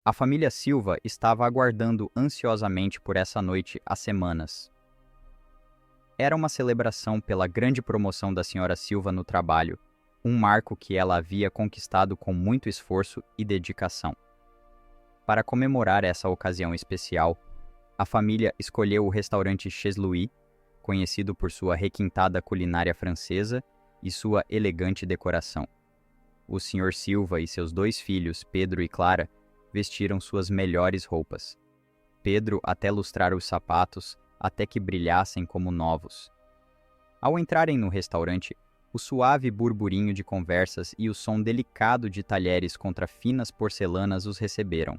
A família Silva estava aguardando ansiosamente por essa noite há semanas. Era uma celebração pela grande promoção da senhora Silva no trabalho, um marco que ela havia conquistado com muito esforço e dedicação. Para comemorar essa ocasião especial, a família escolheu o restaurante Chez Louis, conhecido por sua requintada culinária francesa e sua elegante decoração. O Sr. Silva e seus 2 filhos, Pedro e Clara, vestiram suas melhores roupas. Pedro até lustrar os sapatos, até que brilhassem como novos. Ao entrarem no restaurante, o suave burburinho de conversas e o som delicado de talheres contra finas porcelanas os receberam.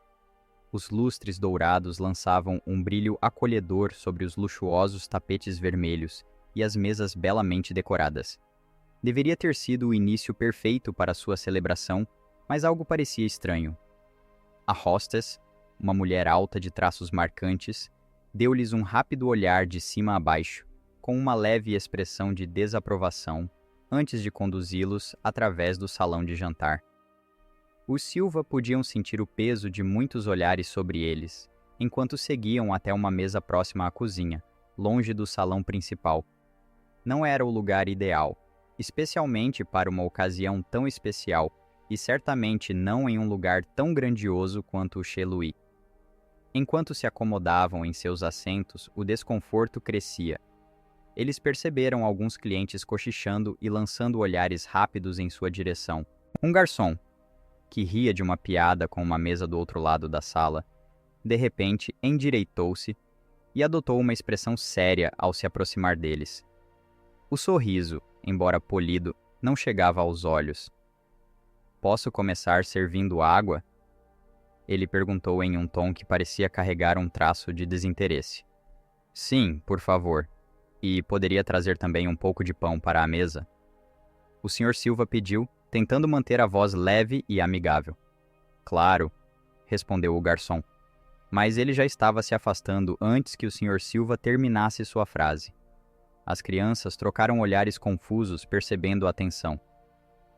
Os lustres dourados lançavam um brilho acolhedor sobre os luxuosos tapetes vermelhos e as mesas belamente decoradas. Deveria ter sido o início perfeito para sua celebração, mas algo parecia estranho. A hostess, uma mulher alta de traços marcantes, deu-lhes um rápido olhar de cima a baixo, com uma leve expressão de desaprovação, antes de conduzi-los através do salão de jantar. Os Silva podiam sentir o peso de muitos olhares sobre eles, enquanto seguiam até uma mesa próxima à cozinha, longe do salão principal. Não era o lugar ideal, especialmente para uma ocasião tão especial, e certamente não em um lugar tão grandioso quanto o Chez Louis. Enquanto se acomodavam em seus assentos, o desconforto crescia. Eles perceberam alguns clientes cochichando e lançando olhares rápidos em sua direção. Um garçom, que ria de uma piada com uma mesa do outro lado da sala, de repente endireitou-se e adotou uma expressão séria ao se aproximar deles. O sorriso, embora polido, não chegava aos olhos. "Posso começar servindo água?" Ele perguntou em um tom que parecia carregar um traço de desinteresse. "Sim, por favor. E poderia trazer também um pouco de pão para a mesa?" O Sr. Silva pediu, tentando manter a voz leve e amigável. "Claro", respondeu o garçom. Mas ele já estava se afastando antes que o Sr. Silva terminasse sua frase. As crianças trocaram olhares confusos, percebendo a tensão.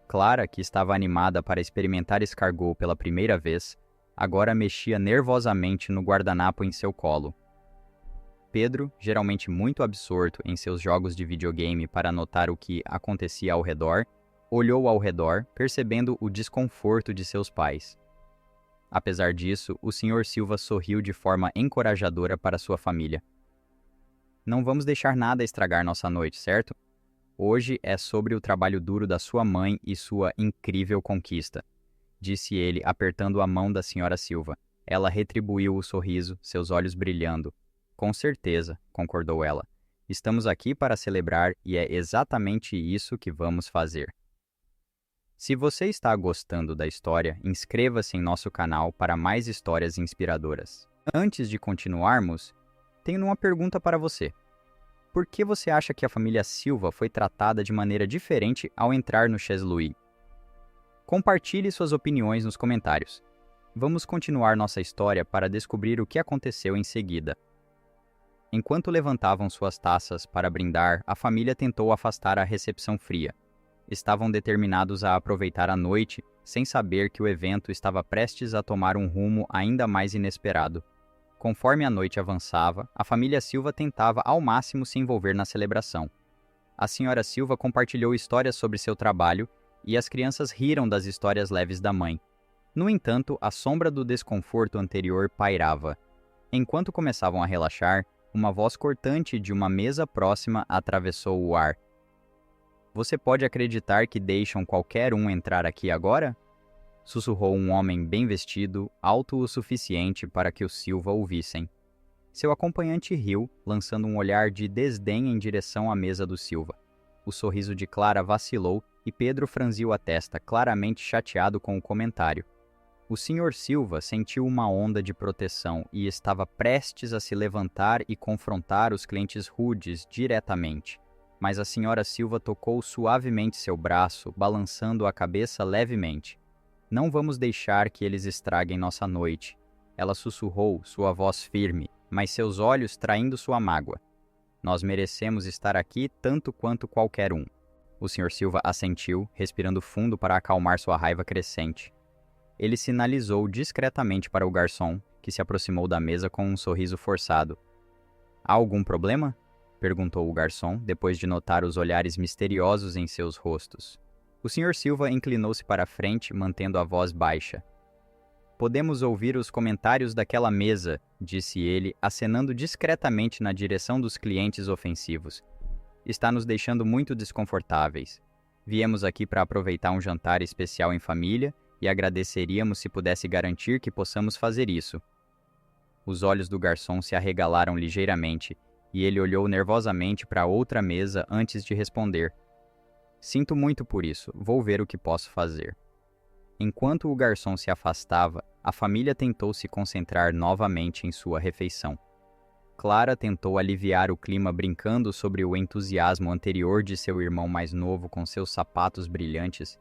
Clara, que estava animada para experimentar escargot pela primeira vez, agora mexia nervosamente no guardanapo em seu colo. Pedro, geralmente muito absorto em seus jogos de videogame para notar o que acontecia ao redor, olhou ao redor, percebendo o desconforto de seus pais. Apesar disso, o Sr. Silva sorriu de forma encorajadora para sua família. "Não vamos deixar nada estragar nossa noite, certo? Hoje é sobre o trabalho duro da sua mãe e sua incrível conquista", disse ele, apertando a mão da Sra. Silva. Ela retribuiu o sorriso, seus olhos brilhando. "Com certeza", concordou ela. "Estamos aqui para celebrar e é exatamente isso que vamos fazer." Se você está gostando da história, inscreva-se em nosso canal para mais histórias inspiradoras. Antes de continuarmos, tenho uma pergunta para você. Por que você acha que a família Silva foi tratada de maneira diferente ao entrar no Chez Louis? Compartilhe suas opiniões nos comentários. Vamos continuar nossa história para descobrir o que aconteceu em seguida. Enquanto levantavam suas taças para brindar, a família tentou afastar a recepção fria. Estavam determinados a aproveitar a noite, sem saber que o evento estava prestes a tomar um rumo ainda mais inesperado. Conforme a noite avançava, a família Silva tentava ao máximo se envolver na celebração. A senhora Silva compartilhou histórias sobre seu trabalho e as crianças riram das histórias leves da mãe. No entanto, a sombra do desconforto anterior pairava. Enquanto começavam a relaxar, uma voz cortante de uma mesa próxima atravessou o ar. "Você pode acreditar que deixam qualquer um entrar aqui agora?" sussurrou um homem bem vestido, alto o suficiente para que os Silva ouvissem. Seu acompanhante riu, lançando um olhar de desdém em direção à mesa do Silva. O sorriso de Clara vacilou e Pedro franziu a testa, claramente chateado com o comentário. O Sr. Silva sentiu uma onda de proteção e estava prestes a se levantar e confrontar os clientes rudes diretamente. Mas a Sra. Silva tocou suavemente seu braço, balançando a cabeça levemente. "Não vamos deixar que eles estraguem nossa noite", ela sussurrou, sua voz firme, mas seus olhos traindo sua mágoa. "Nós merecemos estar aqui tanto quanto qualquer um." O Sr. Silva assentiu, respirando fundo para acalmar sua raiva crescente. Ele sinalizou discretamente para o garçom, que se aproximou da mesa com um sorriso forçado. Há algum problema? Perguntou o garçom, depois de notar os olhares misteriosos em seus rostos. O Sr. Silva inclinou-se para a frente, mantendo a voz baixa. Podemos ouvir os comentários daquela mesa, disse ele, acenando discretamente na direção dos clientes ofensivos. Está nos deixando muito desconfortáveis. Viemos aqui para aproveitar um jantar especial em família e agradeceríamos se pudesse garantir que possamos fazer isso. Os olhos do garçom se arregalaram ligeiramente e ele olhou nervosamente para outra mesa antes de responder. Sinto muito por isso, vou ver o que posso fazer. Enquanto o garçom se afastava, a família tentou se concentrar novamente em sua refeição. Clara tentou aliviar o clima brincando sobre o entusiasmo anterior de seu irmão mais novo com seus sapatos brilhantes,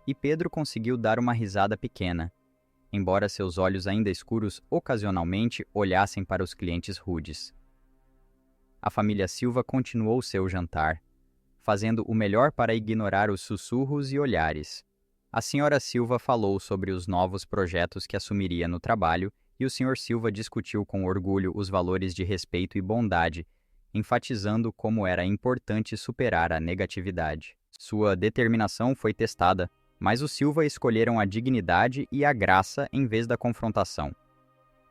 e Pedro conseguiu dar uma risada pequena, embora seus olhos ainda escuros ocasionalmente olhassem para os clientes rudes. A família Silva continuou seu jantar, fazendo o melhor para ignorar os sussurros e olhares. A senhora Silva falou sobre os novos projetos que assumiria no trabalho e o Sr. Silva discutiu com orgulho os valores de respeito e bondade, enfatizando como era importante superar a negatividade. Sua determinação foi testada, mas os Silva escolheram a dignidade e a graça em vez da confrontação.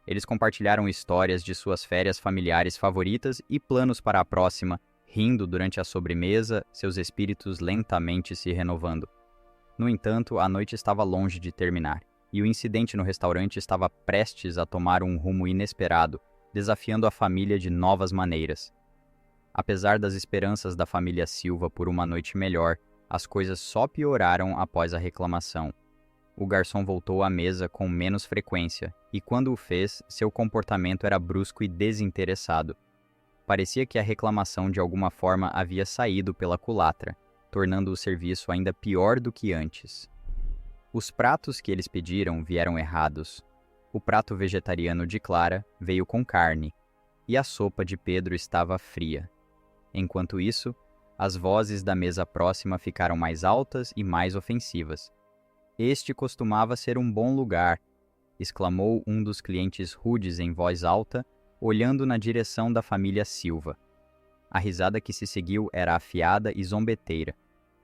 Eles compartilharam histórias de suas férias familiares favoritas e planos para a próxima, rindo durante a sobremesa, seus espíritos lentamente se renovando. No entanto, a noite estava longe de terminar, e o incidente no restaurante estava prestes a tomar um rumo inesperado, desafiando a família de novas maneiras. Apesar das esperanças da família Silva por uma noite melhor, as coisas só pioraram após a reclamação. O garçom voltou à mesa com menos frequência, e quando o fez, seu comportamento era brusco e desinteressado. Parecia que a reclamação de alguma forma havia saído pela culatra, tornando o serviço ainda pior do que antes. Os pratos que eles pediram vieram errados. O prato vegetariano de Clara veio com carne, e a sopa de Pedro estava fria. Enquanto isso, as vozes da mesa próxima ficaram mais altas e mais ofensivas. Este costumava ser um bom lugar, exclamou um dos clientes rudes em voz alta, olhando na direção da família Silva. A risada que se seguiu era afiada e zombeteira,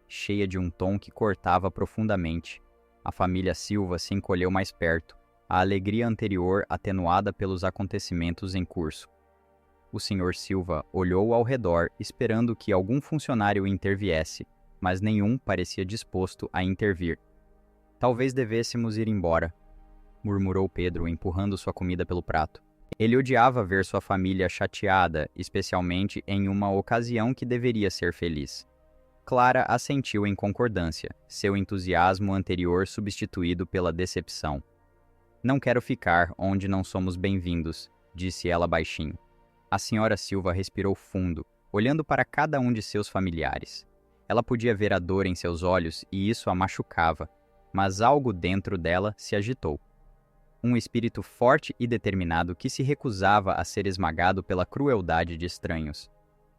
cheia de um tom que cortava profundamente. A família Silva se encolheu mais perto, a alegria anterior atenuada pelos acontecimentos em curso. O Sr. Silva olhou ao redor esperando que algum funcionário interviesse, mas nenhum parecia disposto a intervir. Talvez devêssemos ir embora, murmurou Pedro, empurrando sua comida pelo prato. Ele odiava ver sua família chateada, especialmente em uma ocasião que deveria ser feliz. Clara assentiu em concordância, seu entusiasmo anterior substituído pela decepção. Não quero ficar onde não somos bem-vindos, disse ela baixinho. A senhora Silva respirou fundo, olhando para cada um de seus familiares. Ela podia ver a dor em seus olhos e isso a machucava, mas algo dentro dela se agitou. Um espírito forte e determinado que se recusava a ser esmagado pela crueldade de estranhos.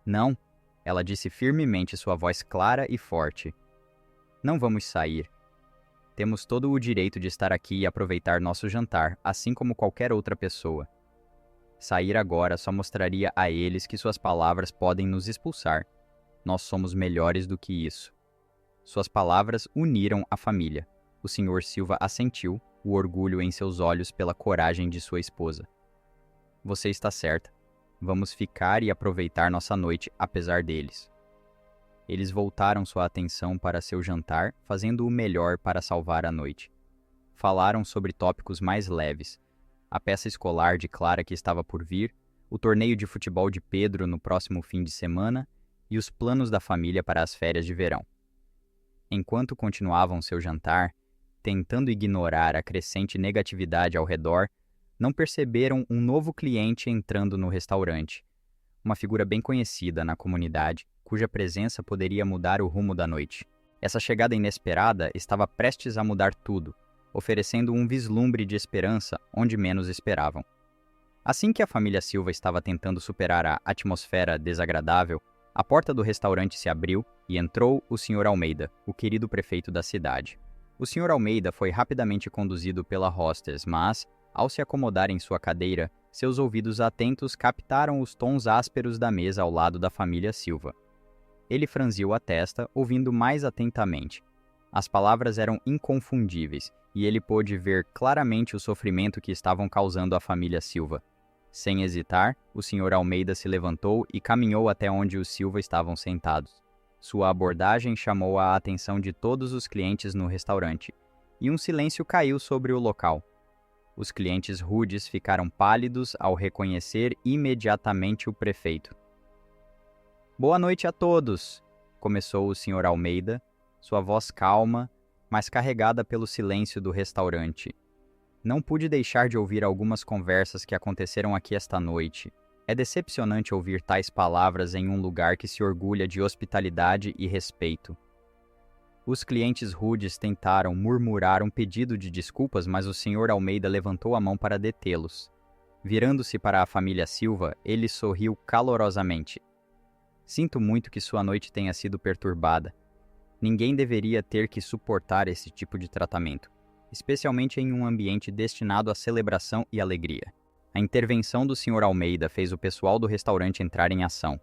Não, ela disse firmemente, sua voz clara e forte. Não vamos sair. Temos todo o direito de estar aqui e aproveitar nosso jantar, assim como qualquer outra pessoa. Sair agora só mostraria a eles que suas palavras podem nos expulsar. Nós somos melhores do que isso. Suas palavras uniram a família. O Sr. Silva assentiu, o orgulho em seus olhos pela coragem de sua esposa. Você está certa. Vamos ficar e aproveitar nossa noite, apesar deles. Eles voltaram sua atenção para seu jantar, fazendo o melhor para salvar a noite. Falaram sobre tópicos mais leves. A peça escolar de Clara que estava por vir, o torneio de futebol de Pedro no próximo fim de semana e os planos da família para as férias de verão. Enquanto continuavam seu jantar, tentando ignorar a crescente negatividade ao redor, não perceberam um novo cliente entrando no restaurante. Uma figura bem conhecida na comunidade, cuja presença poderia mudar o rumo da noite. Essa chegada inesperada estava prestes a mudar tudo, oferecendo um vislumbre de esperança onde menos esperavam. Assim que a família Silva estava tentando superar a atmosfera desagradável, a porta do restaurante se abriu e entrou o Sr. Almeida, o querido prefeito da cidade. O Sr. Almeida foi rapidamente conduzido pela hostess, mas, ao se acomodar em sua cadeira, seus ouvidos atentos captaram os tons ásperos da mesa ao lado da família Silva. Ele franziu a testa, ouvindo mais atentamente. As palavras eram inconfundíveis, e ele pôde ver claramente o sofrimento que estavam causando à família Silva. Sem hesitar, o Sr. Almeida se levantou e caminhou até onde os Silva estavam sentados. Sua abordagem chamou a atenção de todos os clientes no restaurante, e um silêncio caiu sobre o local. Os clientes rudes ficaram pálidos ao reconhecer imediatamente o prefeito. "Boa noite a todos", começou o Sr. Almeida, sua voz calma, mas carregada pelo silêncio do restaurante. "Não pude deixar de ouvir algumas conversas que aconteceram aqui esta noite. É decepcionante ouvir tais palavras em um lugar que se orgulha de hospitalidade e respeito." Os clientes rudes tentaram murmurar um pedido de desculpas, mas o Sr. Almeida levantou a mão para detê-los. Virando-se para a família Silva, ele sorriu calorosamente. "Sinto muito que sua noite tenha sido perturbada. Ninguém deveria ter que suportar esse tipo de tratamento, especialmente em um ambiente destinado à celebração e alegria." A intervenção do Sr. Almeida fez o pessoal do restaurante entrar em ação.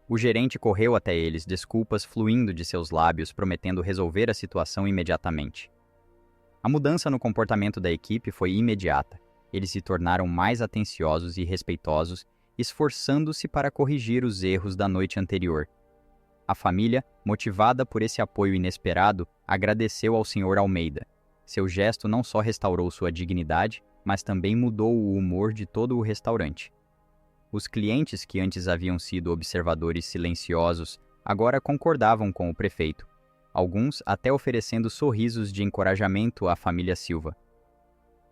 O gerente correu até eles, desculpas fluindo de seus lábios, prometendo resolver a situação imediatamente. A mudança no comportamento da equipe foi imediata. Eles se tornaram mais atenciosos e respeitosos, esforçando-se para corrigir os erros da noite anterior. A família, motivada por esse apoio inesperado, agradeceu ao Sr. Almeida. Seu gesto não só restaurou sua dignidade, mas também mudou o humor de todo o restaurante. Os clientes que antes haviam sido observadores silenciosos agora concordavam com o prefeito, alguns até oferecendo sorrisos de encorajamento à família Silva.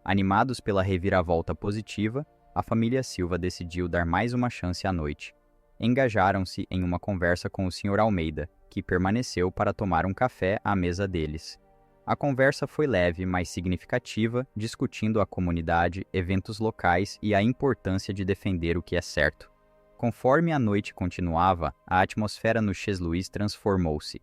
Animados pela reviravolta positiva, a família Silva decidiu dar mais uma chance à noite. Engajaram-se em uma conversa com o Sr. Almeida, que permaneceu para tomar um café à mesa deles. A conversa foi leve, mas significativa, discutindo a comunidade, eventos locais e a importância de defender o que é certo. Conforme a noite continuava, a atmosfera no Chez Louis transformou-se.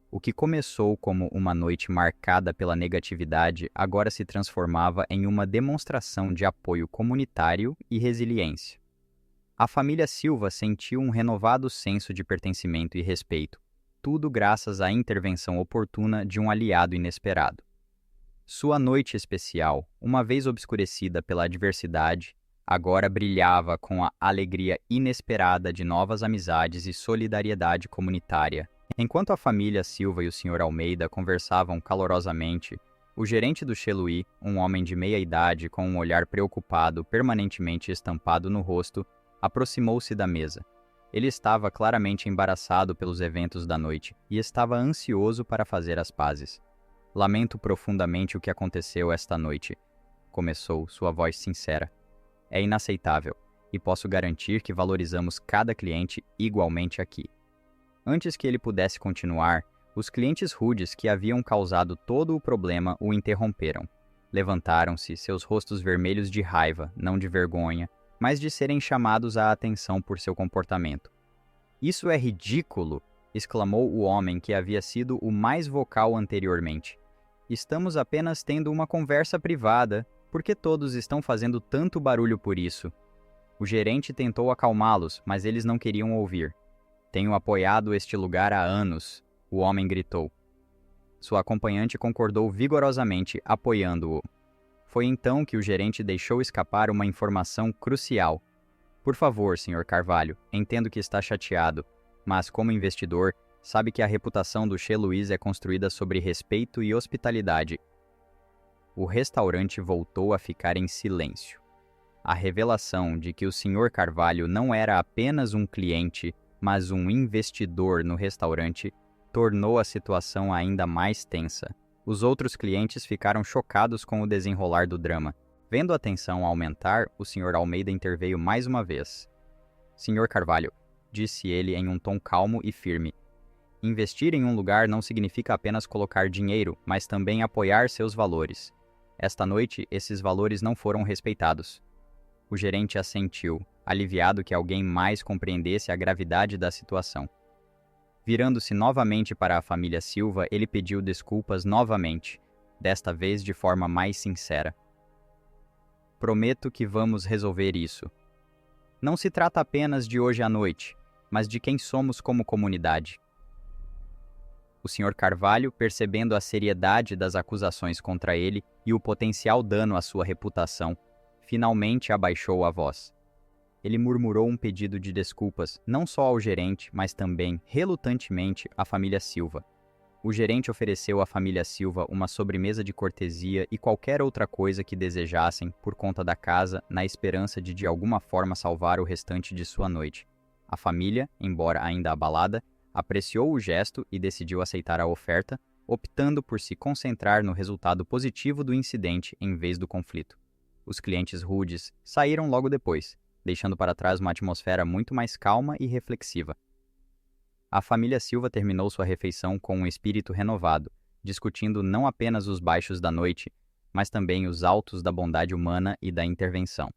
O que começou como uma noite marcada pela negatividade agora se transformava em uma demonstração de apoio comunitário e resiliência. A família Silva sentiu um renovado senso de pertencimento e respeito, tudo graças à intervenção oportuna de um aliado inesperado. Sua noite especial, uma vez obscurecida pela adversidade, agora brilhava com a alegria inesperada de novas amizades e solidariedade comunitária. Enquanto a família Silva e o Sr. Almeida conversavam calorosamente, o gerente do Chez Louis, um homem de meia idade com um olhar preocupado permanentemente estampado no rosto, aproximou-se da mesa. Ele estava claramente embaraçado pelos eventos da noite e estava ansioso para fazer as pazes. "Lamento profundamente o que aconteceu esta noite", começou, sua voz sincera. "É inaceitável, e posso garantir que valorizamos cada cliente igualmente aqui." Antes que ele pudesse continuar, os clientes rudes que haviam causado todo o problema o interromperam. Levantaram-se, seus rostos vermelhos de raiva, não de vergonha, mas de serem chamados à atenção por seu comportamento. "Isso é ridículo!" exclamou o homem que havia sido o mais vocal anteriormente. "Estamos apenas tendo uma conversa privada. Por que todos estão fazendo tanto barulho por isso?" O gerente tentou acalmá-los, mas eles não queriam ouvir. "Tenho apoiado este lugar há anos", o homem gritou. Sua acompanhante concordou vigorosamente, apoiando-o. Foi então que o gerente deixou escapar uma informação crucial. "Por favor, Sr. Carvalho, entendo que está chateado, mas como investidor, sabe que a reputação do Chez Louis é construída sobre respeito e hospitalidade." O restaurante voltou a ficar em silêncio. A revelação de que o Sr. Carvalho não era apenas um cliente, mas um investidor no restaurante, tornou a situação ainda mais tensa. Os outros clientes ficaram chocados com o desenrolar do drama. Vendo a tensão aumentar, o Sr. Almeida interveio mais uma vez. "Sr. Carvalho", disse ele em um tom calmo e firme, "investir em um lugar não significa apenas colocar dinheiro, mas também apoiar seus valores. Esta noite, esses valores não foram respeitados." O gerente assentiu, aliviado que alguém mais compreendesse a gravidade da situação. Virando-se novamente para a família Silva, ele pediu desculpas novamente, desta vez de forma mais sincera. Prometo que vamos resolver isso. Não se trata apenas de hoje à noite, mas de quem somos como comunidade. O Sr. Carvalho, percebendo a seriedade das acusações contra ele e o potencial dano à sua reputação, finalmente abaixou a voz. Ele murmurou um pedido de desculpas não só ao gerente, mas também, relutantemente, à família Silva. O gerente ofereceu à família Silva uma sobremesa de cortesia e qualquer outra coisa que desejassem por conta da casa, na esperança de alguma forma salvar o restante de sua noite. A família, embora ainda abalada, apreciou o gesto e decidiu aceitar a oferta, optando por se concentrar no resultado positivo do incidente em vez do conflito. Os clientes rudes saíram logo depois, deixando para trás uma atmosfera muito mais calma e reflexiva. A família Silva terminou sua refeição com um espírito renovado, discutindo não apenas os baixos da noite, mas também os altos da bondade humana e da intervenção.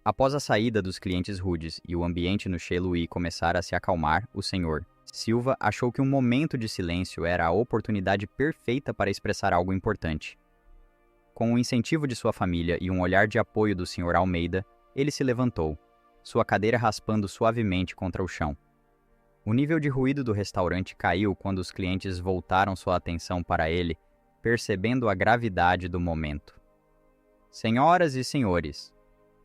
Após a saída dos clientes rudes e o ambiente no Chez Louis começar a se acalmar, o Sr. Silva achou que um momento de silêncio era a oportunidade perfeita para expressar algo importante. Com o incentivo de sua família e um olhar de apoio do Sr. Almeida, ele se levantou, sua cadeira raspando suavemente contra o chão. O nível de ruído do restaurante caiu quando os clientes voltaram sua atenção para ele, percebendo a gravidade do momento. Senhoras e senhores,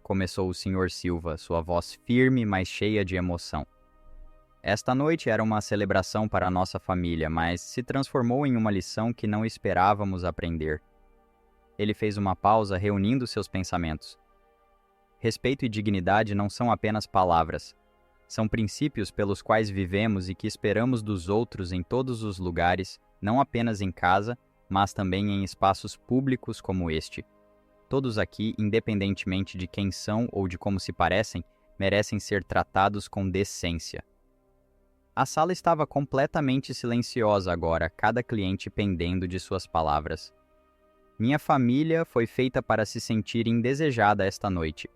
começou o Sr. Silva, sua voz firme, mas cheia de emoção. Esta noite era uma celebração para a nossa família, mas se transformou em uma lição que não esperávamos aprender. Ele fez uma pausa, reunindo seus pensamentos. Respeito e dignidade não são apenas palavras. São princípios pelos quais vivemos e que esperamos dos outros em todos os lugares, não apenas em casa, mas também em espaços públicos como este. Todos aqui, independentemente de quem são ou de como se parecem, merecem ser tratados com decência. A sala estava completamente silenciosa agora, cada cliente pendendo de suas palavras. Minha família foi feita para se sentir indesejada esta noite.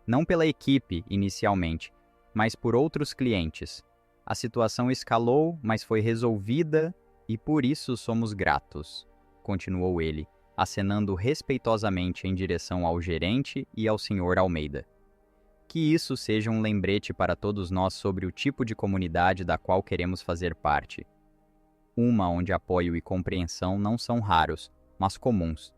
Não pela equipe, inicialmente, mas por outros clientes. A situação escalou, mas foi resolvida e por isso somos gratos, continuou ele, acenando respeitosamente em direção ao gerente e ao Sr. Almeida. Que isso seja um lembrete para todos nós sobre o tipo de comunidade da qual queremos fazer parte. Uma onde apoio e compreensão não são raros, mas comuns.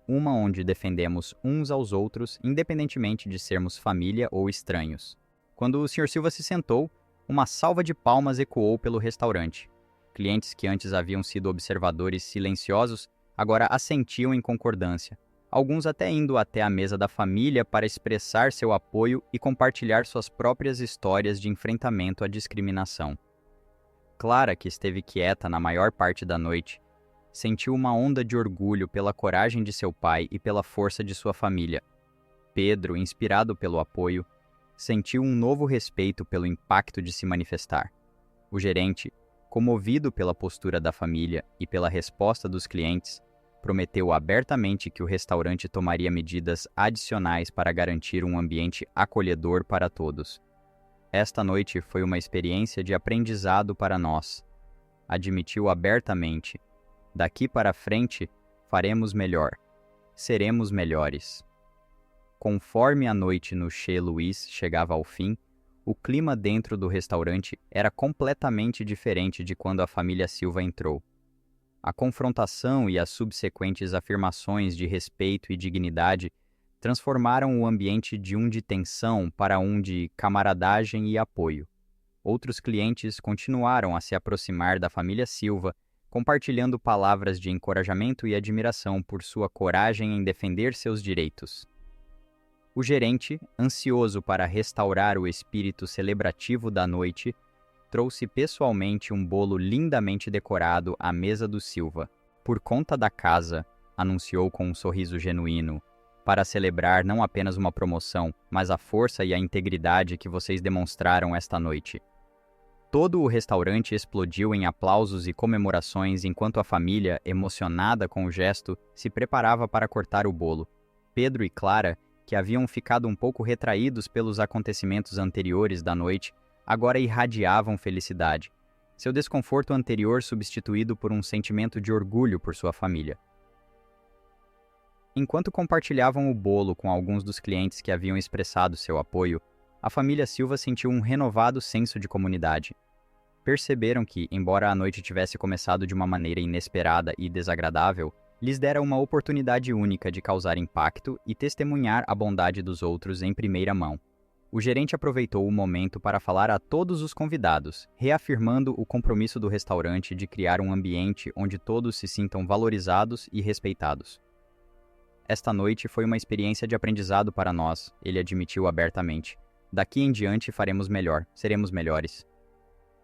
Uma onde defendemos uns aos outros, independentemente de sermos família ou estranhos. Quando o Sr. Silva se sentou, uma salva de palmas ecoou pelo restaurante. Clientes que antes haviam sido observadores silenciosos, agora assentiam em concordância, alguns até indo até a mesa da família para expressar seu apoio e compartilhar suas próprias histórias de enfrentamento à discriminação. Clara, que esteve quieta na maior parte da noite, sentiu uma onda de orgulho pela coragem de seu pai e pela força de sua família. Pedro, inspirado pelo apoio, sentiu um novo respeito pelo impacto de se manifestar. O gerente, comovido pela postura da família e pela resposta dos clientes, prometeu abertamente que o restaurante tomaria medidas adicionais para garantir um ambiente acolhedor para todos. Esta noite foi uma experiência de aprendizado para nós. Admitiu abertamente: daqui para frente, faremos melhor. Seremos melhores. Conforme a noite no Chez Louis chegava ao fim, o clima dentro do restaurante era completamente diferente de quando a família Silva entrou. A confrontação e as subsequentes afirmações de respeito e dignidade transformaram o ambiente de um de tensão para um de camaradagem e apoio. Outros clientes continuaram a se aproximar da família Silva, compartilhando palavras de encorajamento e admiração por sua coragem em defender seus direitos. O gerente, ansioso para restaurar o espírito celebrativo da noite, trouxe pessoalmente um bolo lindamente decorado à mesa do Silva. Por conta da casa, anunciou com um sorriso genuíno, para celebrar não apenas uma promoção, mas a força e a integridade que vocês demonstraram esta noite. Todo o restaurante explodiu em aplausos e comemorações enquanto a família, emocionada com o gesto, se preparava para cortar o bolo. Pedro e Clara, que haviam ficado um pouco retraídos pelos acontecimentos anteriores da noite, agora irradiavam felicidade. seu desconforto anterior substituído por um sentimento de orgulho por sua família. Enquanto compartilhavam o bolo com alguns dos clientes que haviam expressado seu apoio, a família Silva sentiu um renovado senso de comunidade. Perceberam que, embora a noite tivesse começado de uma maneira inesperada e desagradável, lhes dera uma oportunidade única de causar impacto e testemunhar a bondade dos outros em primeira mão. O gerente aproveitou o momento para falar a todos os convidados, reafirmando o compromisso do restaurante de criar um ambiente onde todos se sintam valorizados e respeitados. Esta noite foi uma experiência de aprendizado para nós, ele admitiu abertamente. Daqui em diante faremos melhor, seremos melhores.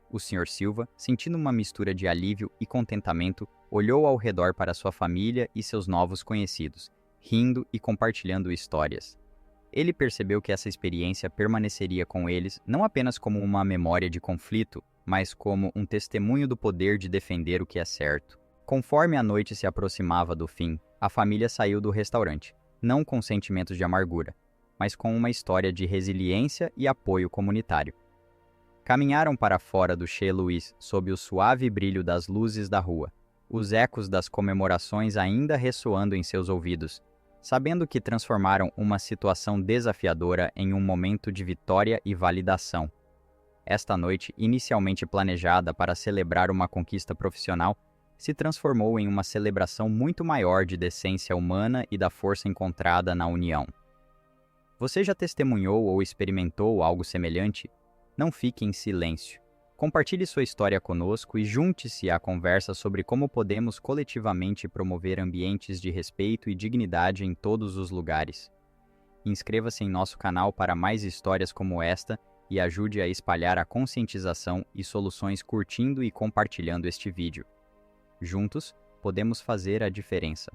O Sr. Silva, sentindo uma mistura de alívio e contentamento, olhou ao redor para sua família e seus novos conhecidos, rindo e compartilhando histórias. Ele percebeu que essa experiência permaneceria com eles não apenas como uma memória de conflito, mas como um testemunho do poder de defender o que é certo. Conforme a noite se aproximava do fim, a família saiu do restaurante, não com sentimentos de amargura, mas com uma história de resiliência e apoio comunitário. Caminharam para fora do Chez Louis sob o suave brilho das luzes da rua, os ecos das comemorações ainda ressoando em seus ouvidos, sabendo que transformaram uma situação desafiadora em um momento de vitória e validação. Esta noite, inicialmente planejada para celebrar uma conquista profissional, se transformou em uma celebração muito maior de decência humana e da força encontrada na união. Você já testemunhou ou experimentou algo semelhante? Não fique em silêncio. Compartilhe sua história conosco e junte-se à conversa sobre como podemos coletivamente promover ambientes de respeito e dignidade em todos os lugares. Inscreva-se em nosso canal para mais histórias como esta e ajude a espalhar a conscientização e soluções curtindo e compartilhando este vídeo. Juntos, podemos fazer a diferença.